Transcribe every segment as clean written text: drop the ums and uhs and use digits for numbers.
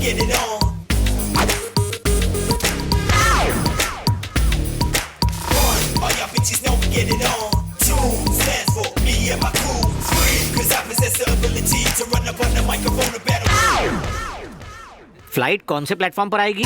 get it on. One, all y'all bitches don't get it on. Two stands for me and my crew. Three, cause I possess the ability to run up on the microphone to battle. Flight कौन से platform पर आएगी?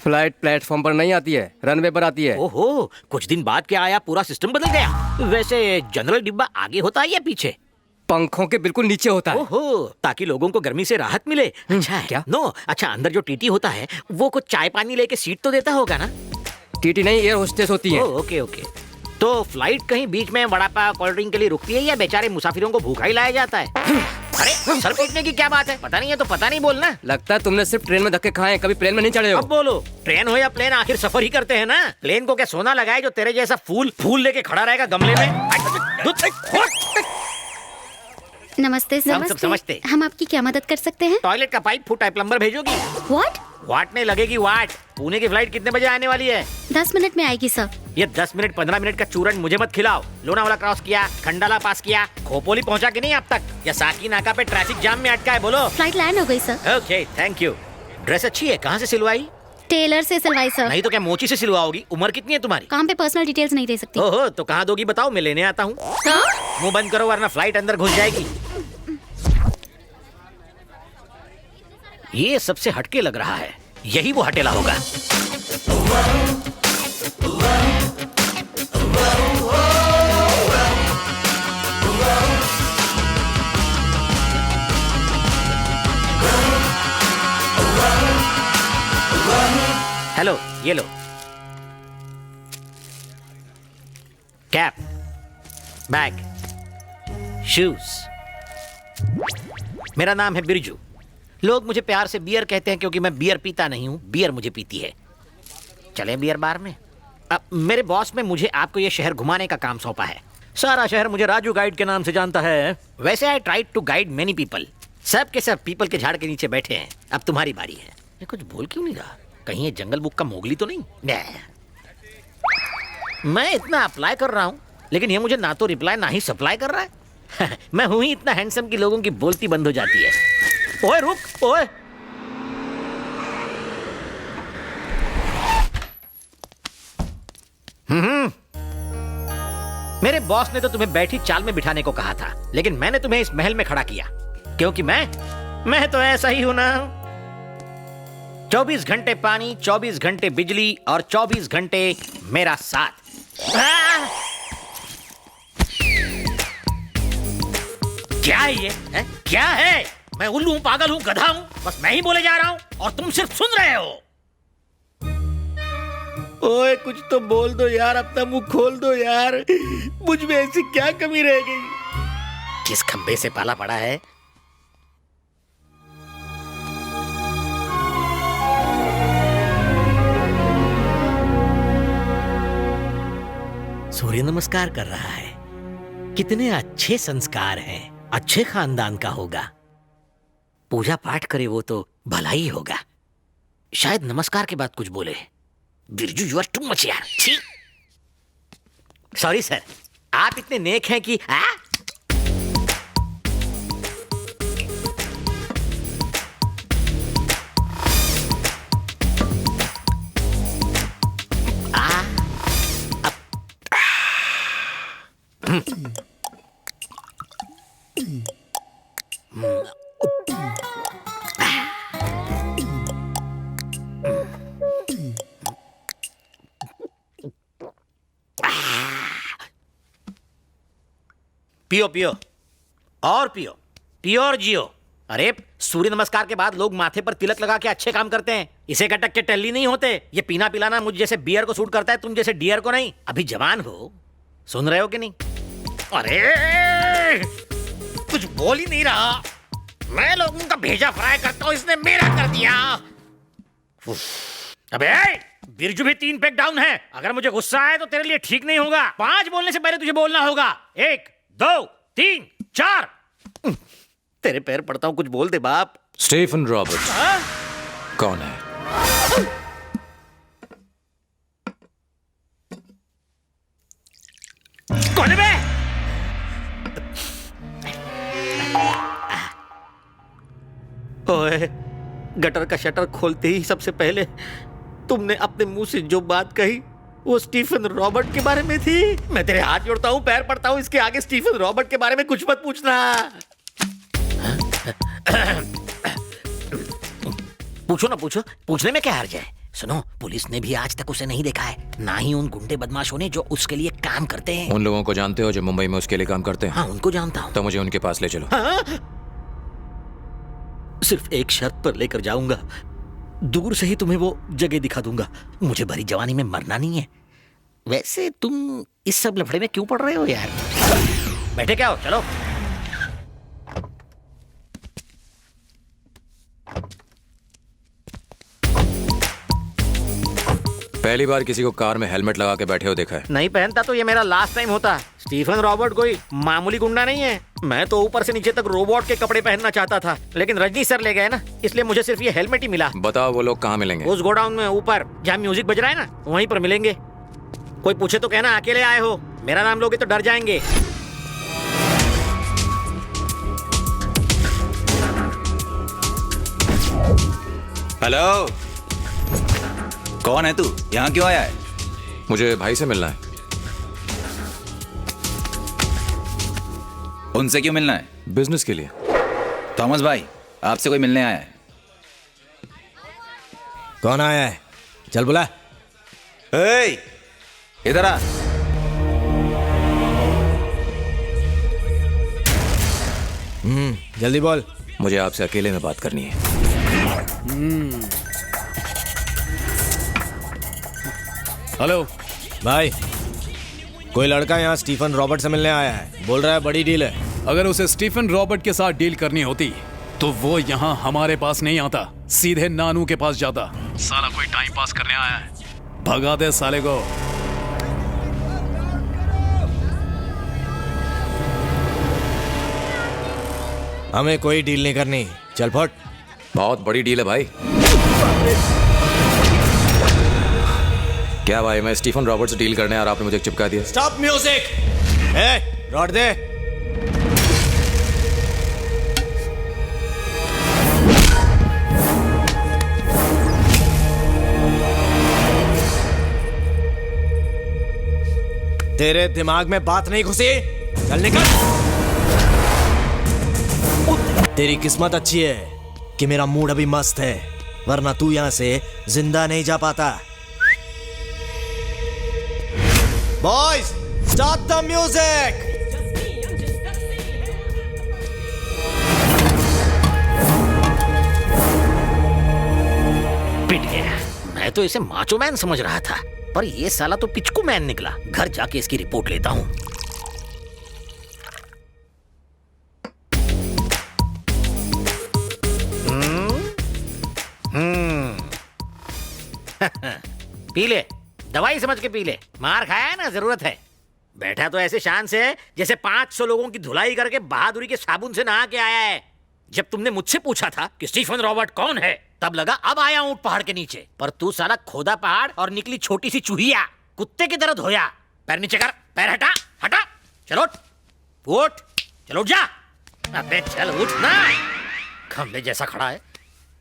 Flight platform पर नहीं आती है, runway पर आती है। ओहो, कुछ दिन बाद क्या आया, पूरा सिस्टम बदल गया। वैसे जनरल डिब्बा आगे होता है या पीछे? पंखों के बिल्कुल नीचे होता है। ओहो, ताकि लोगों को गर्मी से राहत मिले। अच्छा है क्या? नो, अच्छा अंदर जो टीटी होता है वो कुछ चाय पानी लेके सीट तो देता होगा ना? टीटी नहीं, एयर होस्टेस होती है। Okay okay. तो फ्लाइट कहीं बीच में वड़ा पाव कोल्ड ड्रिंक के लिए रुकती है या बेचारे मुसाफिरों को भूखा ही लाया जाता है? अरे सर पीटने की क्या बात है? पता नहीं है तो पता नहीं बोलना। लगता है तुमने सिर्फ ट्रेन में धक्के खाए, कभी प्लेन में नहीं चढ़े हो। अब बोलो, ट्रेन हो या प्लेन, आखिर सफर ही करते हैं ना। प्लेन को क्या सोना लगाए जो तेरे जैसा फूल लेके खड़ा रहेगा गमले में? नमस्ते सर। हम सब समझते। हम आपकी क्या मदद कर सकते हैं? टॉयलेट का पाइप फूटा है, प्लम्बर भेजोगी? व्हाट? वाट में लगेगी वाट। पुणे की फ्लाइट कितने बजे आने वाली है? 10 मिनट में आएगी सर। ये 10 मिनट 15 मिनट का चूरन मुझे मत खिलाओ। लोनावाला क्रॉस किया, खंडाला पास किया, खोपोली पहुंचा कि नहीं अब तक? या साकी नाका पे ट्रैफिक जाम में अटका है? बोलो। फ्लाइट लैंड हो गई sir. Okay thank you. Dress अच्छी है, कहाँ से सिलवाई? टेलर से सिलवाई सर। नहीं तो क्या मोची से सिलवाओगी? उम्र कितनी है तुम्हारी? काम पे पर्सनल डिटेल्स नहीं दे सकती। ओहो, तो कहाँ दोगी बताओ, मैं लेने आता हूँ। मुंह बंद करो वरना फ्लाइट अंदर घुस जाएगी। ये सबसे हटके लग रहा है, यही वो हटेला होगा। हेलो, ये लो। Cap, bag, shoes. मेरा नाम है बिरजू। लोग मुझे प्यार से बियर कहते हैं क्योंकि मैं बियर पीता नहीं हूँ, बियर मुझे पीती है। चलें बियर बार में। अब मेरे बॉस में मुझे आपको ये शहर घुमाने का काम सौंपा है। सारा शहर मुझे राजू गाइड के नाम से जानता है। वैसे I try to guide many people. सब के सब पीपल के झाड़ के नीचे बैठे हैं। अब तुम्हारी बारी है। ये कुछ बोल क्यों नहीं रहा? कहीं ये जंगल बुक का मोगली तो नहीं? मैं इतना अप्लाई कर रहा हूँ लेकिन ये मुझे ना तो रिप्लाई ना ही सप्लाई कर रहा है। मैं हूं ही इतना हैंडसम कि लोगों की बोलती बंद हो जाती है। ओए रुक, ओए। मेरे बॉस ने तो तुम्हें बैठी चाल में बिठाने को कहा था, लेकिन मैंने तुम्हें इस महल में खड़ा किया क्योंकि मैं तो ऐसा ही हूं ना। 24 घंटे पानी, 24 घंटे बिजली और 24 घंटे मेरा साथ। क्या है ये? क्या है? मैं उल्लू हूँ, पागल हूँ, गधा हूँ? बस मैं ही बोले जा रहा हूँ और तुम सिर्फ सुन रहे हो। ओए कुछ तो बोल दो यार, अपना मुंह खोल दो यार। मुझ में ऐसी क्या कमी रह गई? किस खंबे से पाला पड़ा है? सूर्य नमस्कार कर रहा है। कितने अच्छे संस्कार हैं। अच्छे खानदान का होगा। पूजा पाठ करे वो तो भला ही होगा। शायद नमस्कार के बाद कुछ बोले। Birju you are too much यार। सॉरी सर, आप इतने नेक हैं कि पियो पियो और पियो, पियो और जियो। अरे सूर्य नमस्कार के बाद लोग माथे पर तिलक लगा के अच्छे काम करते हैं। इसे कटक के टल्ली नहीं होते। ये पीना पिलाना मुझ जैसे बियर को सूट करता है, तुम जैसे डियर को नहीं। अभी जवान हो, सुन रहे हो कि नहीं? अरे कुछ बोल ही नहीं रहा। मैं लोगों का भेजा फ्राई करता हूँ, इसने मेरा कर दिया। अबे बिरजू भी 3 पैक डाउन है। अगर मुझे गुस्सा आए तो तेरे लिए ठीक नहीं होगा। 5 बोलने से पहले तुझे बोलना होगा। 1 2 3 4। तेरे पैर पड़ता हूं, कुछ बोल दे बाप। स्टीफन रॉबर्ट्स कौन है? कौन है बे? ओए, गटर का शटर खोलते ही सबसे पहले तुमने अपने मुंह से जो बात कही वो स्टीफन रॉबर्ट के बारे में थी। मैं तेरे हाथ जोड़ता हूँ, पैर पड़ता हूँ, इसके आगे स्टीफन रॉबर्ट के बारे में कुछ मत पूछना। पूछो ना, पूछो, पूछने में क्या हर्ज है। सुनो, पुलिस ने भी आज तक उसे नहीं देखा है, ना ही उन गुंडे बदमाशों ने जो उसके लिए काम करते हैं। उन लोगों को जानते हो जो मुंबई में उसके लिए काम करते हैं? हाँ, उनको जानता हूँ। तो मुझे उनके पास ले चलो। हाँ? सिर्फ एक शर्त पर लेकर जाऊंगा, दूर से ही तुम्हें वो जगह दिखा दूंगा। मुझे भरी जवानी में मरना नहीं है। वैसे तुम इस सब लफड़े में क्यों पड़ रहे हो यार? बैठे क्या हो, चलो। पहली बार किसी को कार में हेलमेट लगा के बैठे हो देखा है? नहीं पहनता तो ये मेरा लास्ट टाइम होता। स्टीफन रॉबर्ट कोई मामूली गुंडा नहीं है। मैं तो ऊपर से नीचे तक रोबोट के कपड़े पहनना चाहता था, लेकिन रजनी सर ले गए ना, इसलिए मुझे सिर्फ ये हेलमेट ही मिला। बताओ वो लोग कहाँ मिलेंगे? उस गोडाउन में ऊपर जहाँ म्यूजिक बज रहा है ना, वहीं पर मिलेंगे। कोई पूछे तो कहना अकेले आए हो, मेरा नाम लोगे तो डर जाएंगे। हेलो, कौन है तू? यहाँ क्यों आया है? मुझे भाई से मिलना है। उनसे क्यों मिलना है? बिजनेस के लिए। थॉमस भाई, आपसे कोई मिलने आया है। कौन आया है? चल बुला। ए, इधर आ। जल्दी बोल। मुझे आपसे अकेले में बात करनी है। हेलो भाई, कोई लड़का यहाँ स्टीफन रॉबर्ट से मिलने आया है, बोल रहा है बड़ी डील है। अगर उसे स्टीफन रॉबर्ट के साथ डील करनी होती तो वो यहाँ हमारे पास नहीं आता, सीधे नानू के पास जाता। साला कोई टाइम पास करने आया है, भगा दे साले को। हमें कोई डील नहीं करनी, चल फट। बहुत बड़ी डील है भाई। क्या भाई, मैं स्टीफन रॉबर्ट से डील करने और आपने मुझे चिपका दिया। Stop music. ए, रॉड दे। तेरे दिमाग में बात नहीं घुसी? चल निकल। तेरी किस्मत अच्छी है कि मेरा मूड अभी मस्त है, वरना तू यहां से जिंदा नहीं जा पाता। Boys, start the music. पिट गया। मैं तो इसे माचो मैन समझ रहा था, पर ये साला तो पिचकू मैन निकला। घर जाके इसकी रिपोर्ट लेता हूँ। पी ले, दवाई समझ के पी ले। मार खाया है ना, जरूरत है। बैठा तो ऐसे शान से है जैसे 500 लोगों की धुलाई करके बहादुरी के साबुन से नहा के आया है। जब तुमने मुझसे पूछा था कि स्टीफन रॉबर्ट कौन है, तब लगा अब आया हूं पहाड़ के नीचे, पर तू साला खोदा पहाड़ और निकली छोटी सी चूहिया, कुत्ते की तरह धोया। पैर नीचे कर, पैर हटा, हटा। चलो उठ, चलो उठ जा। अबे चल उठ ना, खंबे जैसा खड़ा है।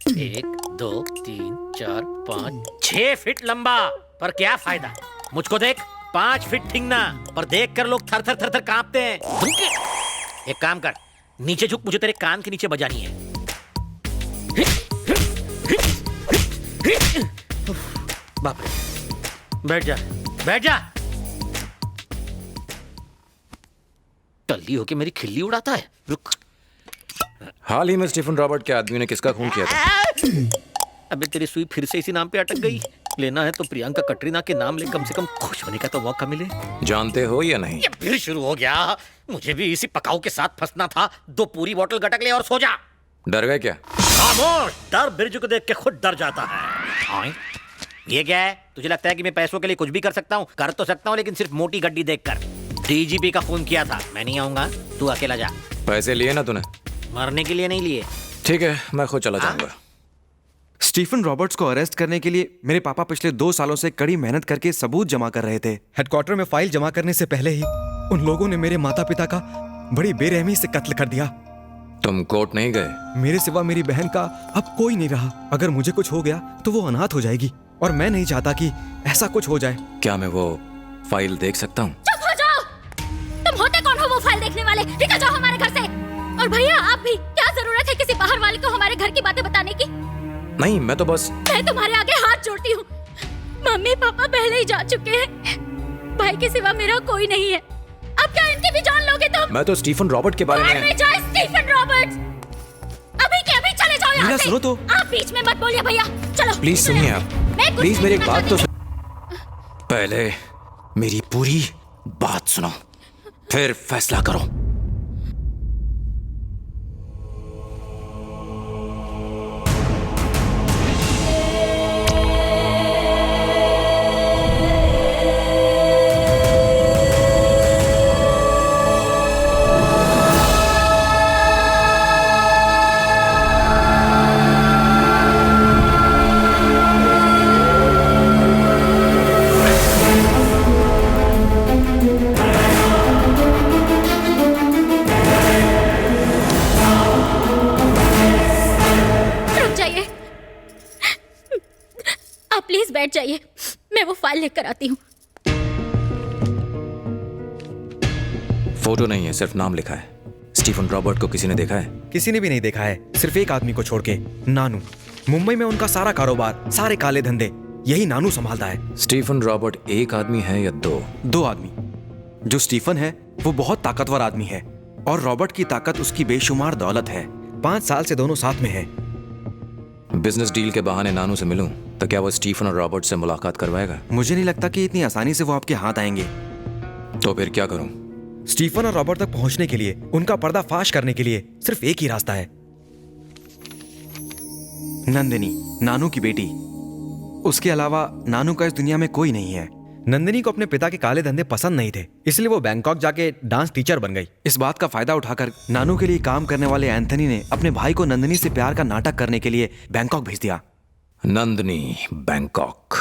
1 2 3 4 5 6 फीट लंबा, पर क्या फायदा। मुझको देख, 5 फीट ठिंगना, पर देख कर लोग थर थर थर थर कांपते हैं। एक काम कर, नीचे झुक, मुझे तेरे कान के नीचे बजानी है। बाप रे, बैठ जा, बैठ जा। टल्ली होके मेरी खिल्ली उड़ाता है। रुक। हाल ही में स्टीफन रॉबर्ट के आदमी ने किसका खून किया था? अबे तेरी सुई फिर से इसी नाम पे अटक गई। लेना है तो प्रियंका कटरीना के नाम ले, कम से कम खुश होने का तो मौका मिले। जानते हो या नहीं? ये फिर शुरू हो गया। मुझे भी इसी पकाऊ के साथ फंसना था। 2 पूरी बोतल गटक ले और सो जा। डर गए क्या? खामोश, डर बिरजू को देख के खुद डर जाता है। हाँ? ये क्या है? तुझे लगता है कि मैं पैसों के लिए कुछ भी कर सकता हूँ? कर तो सकता हूँ, लेकिन सिर्फ मोटी गड्डी देखकर। डीजीपी का फोन किया था, मैं नहीं आऊंगा, तू अकेला जा। पैसे लिए ना तूने? मरने के लिए नहीं लिए। ठीक है, मैं खुद चला जाऊंगा। स्टीफन रॉबर्ट्स को अरेस्ट करने के लिए मेरे पापा पिछले 2 सालों से कड़ी मेहनत करके सबूत जमा कर रहे थे। हेडक्वार्टर में फाइल जमा करने से पहले ही उन लोगों ने मेरे माता पिता का बड़ी बेरहमी से कत्ल कर दिया। तुम कोर्ट नहीं गए? मेरे सिवा मेरी बहन का अब कोई नहीं रहा। अगर मुझे कुछ हो गया तो वो अनाथ हो जाएगी और मैं नहीं चाहता कि ऐसा कुछ हो जाए। क्या मैं वो फाइल देख सकता हूँ? चुप हो जाओ। तुम होते कौन हो वो फाइल देखने वाले? निकल जाओ हमारे घर से। और भैया आप भी, क्या जरूरत है किसी बाहर वाले को हमारे घर की बातें बताने की? नहीं, मैं तो बस। मैं तुम्हारे आगे हाथ जोड़ती हूँ। मम्मी पापा पहले ही जा चुके हैं। भाई के सिवा मेरा कोई नहीं है। अब क्या इनकी भी जान लोगे तुम? मैं तो स्टीफन रॉबर्ट के बारे में में। जाओ स्टीफन रॉबर्ट्स। अभी के अभी चले जाओ यहाँ से। सुनो तो। आप बीच में मत बोलिए भैया। चलो प्लीज सुनिए आप। प्लीज मेरी एक बात तो पहले मेरी पूरी बात सुनो, फिर फैसला करो। प्लीज बैठ जाइए, मैं वो फाइल लेकर आती हूँ। फोटो नहीं है, सिर्फ नाम लिखा है। स्टीफन रॉबर्ट को किसी ने देखा है? किसी ने भी नहीं देखा है, सिर्फ एक आदमी को छोड़ के, नानू। मुंबई में उनका सारा कारोबार, सारे काले धंधे यही नानू संभालता है। स्टीफन रॉबर्ट एक आदमी है या दो? दो आदमी। जो स्टीफन है वो बहुत ताकतवर आदमी है और रॉबर्ट की ताकत उसकी बेशुमार दौलत है। 5 साल से दोनों साथ में हैं। बिजनेस डील के बहाने नानू से मिलूं तो क्या वो स्टीफन और रॉबर्ट से मुलाकात करवाएगा? मुझे नहीं लगता कि इतनी आसानी से वो आपके हाथ आएंगे। तो फिर क्या करूं? स्टीफन और रॉबर्ट तक पहुंचने के लिए, उनका पर्दाफाश करने के लिए सिर्फ एक ही रास्ता है। नंदिनी, नानू की बेटी। उसके अलावा नानू का इस दुनिया में कोई नहीं है। नंदिनी को अपने पिता के काले धंधे पसंद नहीं थे, इसलिए वो बैंकॉक जाके डांस टीचर बन गई। इस बात का फायदा उठाकर नानू के लिए काम करने वाले एंथनी ने अपने भाई को नंदिनी से प्यार का नाटक करने के लिए बैंकॉक भेज दिया। नंदिनी, बैंकॉक।